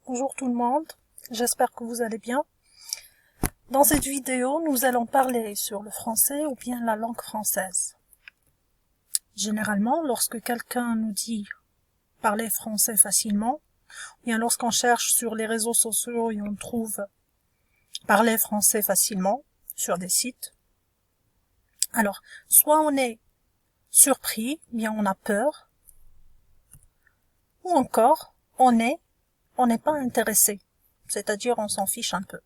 Bonjour tout le monde, j'espère que vous allez bien. Dans cette vidéo, nous allons parler sur le français ou bien la langue française. Généralement, lorsque quelqu'un nous dit parler français facilement, ou bien lorsqu'on cherche sur les réseaux sociaux et on trouve parler français facilement sur des sites, alors soit on est surpris, bien on a peur, ou encore on n'est pas intéressé, c'est-à-dire on s'en fiche un peu.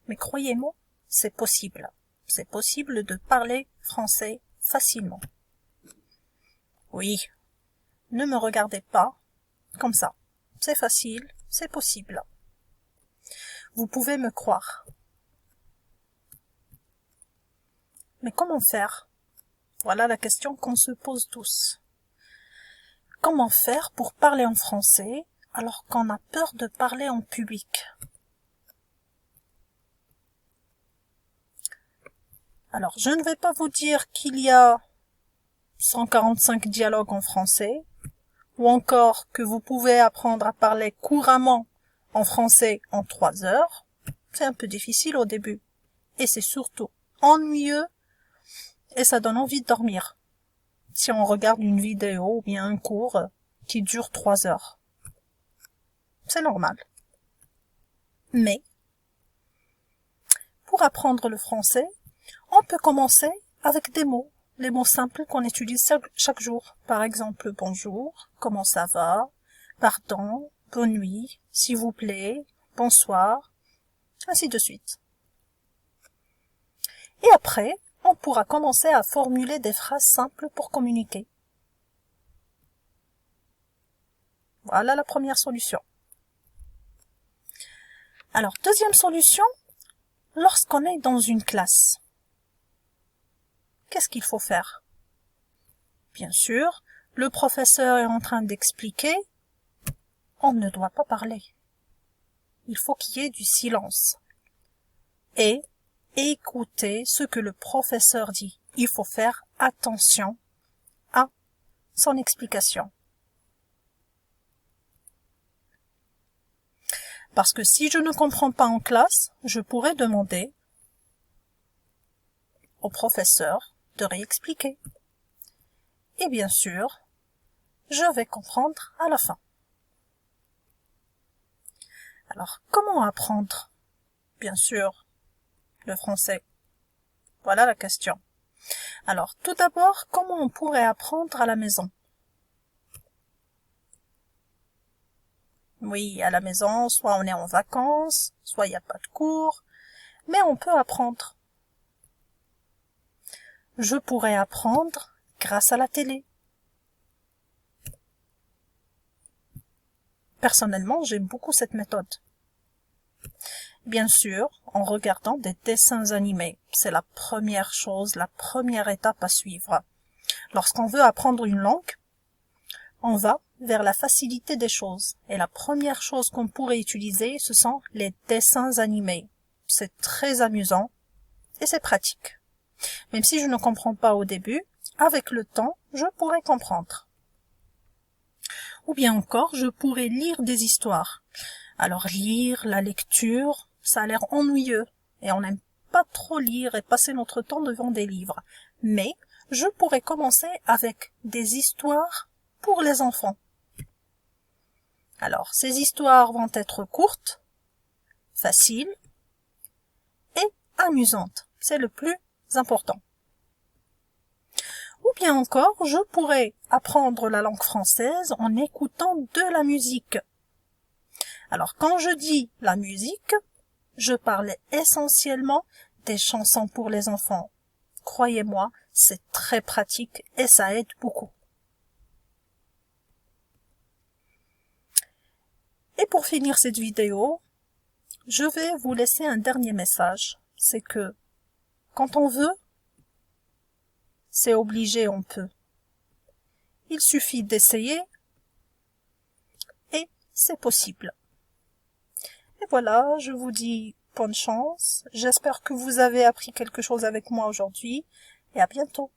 Mais croyez-moi, c'est possible. C'est possible de parler français facilement. Oui, ne me regardez pas comme ça. C'est facile, c'est possible. Vous pouvez me croire. Mais comment faire? Voilà la question qu'on se pose tous. Comment faire pour parler en français alors qu'on a peur de parler en public? Alors, je ne vais pas vous dire qu'il y a 145 dialogues en français, ou encore que vous pouvez apprendre à parler couramment en français en 3 heures. C'est un peu difficile au début, et c'est surtout ennuyeux, et ça donne envie de dormir, si on regarde une vidéo ou bien un cours qui dure 3 heures. C'est normal. Mais, pour apprendre le français, on peut commencer avec des mots, les mots simples qu'on utilise chaque jour. Par exemple, bonjour, comment ça va, pardon, bonne nuit, s'il vous plaît, bonsoir, ainsi de suite. Et après, on pourra commencer à formuler des phrases simples pour communiquer. Voilà la première solution. Alors, deuxième solution, lorsqu'on est dans une classe. Qu'est-ce qu'il faut faire? Bien sûr, le professeur est en train d'expliquer, on ne doit pas parler. Il faut qu'il y ait du silence. Et écouter ce que le professeur dit. Il faut faire attention à son explication. Parce que si je ne comprends pas en classe, je pourrais demander au professeur de réexpliquer. Et bien sûr, je vais comprendre à la fin. Alors, comment apprendre, bien sûr, le français? Voilà la question. Alors, tout d'abord, comment on pourrait apprendre à la maison? Oui, à la maison, soit on est en vacances, soit il n'y a pas de cours, mais on peut apprendre. Je pourrais apprendre grâce à la télé. Personnellement, j'aime beaucoup cette méthode. Bien sûr, en regardant des dessins animés. C'est la première chose, la première étape à suivre. Lorsqu'on veut apprendre une langue, on va vers la facilité des choses. Et la première chose qu'on pourrait utiliser, ce sont les dessins animés. C'est très amusant et c'est pratique. Même si je ne comprends pas au début, avec le temps, je pourrais comprendre. Ou bien encore, je pourrais lire des histoires. Alors lire, la lecture, ça a l'air ennuyeux et on n'aime pas trop lire et passer notre temps devant des livres. Mais je pourrais commencer avec des histoires pour les enfants. Alors, ces histoires vont être courtes, faciles et amusantes. C'est le plus important. Ou bien encore, je pourrais apprendre la langue française en écoutant de la musique. Alors, quand je dis la musique, je parle essentiellement des chansons pour les enfants. Croyez-moi, c'est très pratique et ça aide beaucoup. Et pour finir cette vidéo, je vais vous laisser un dernier message. C'est que quand on veut, c'est obligé, on peut. Il suffit d'essayer et c'est possible. Et voilà, je vous dis bonne chance. J'espère que vous avez appris quelque chose avec moi aujourd'hui et à bientôt.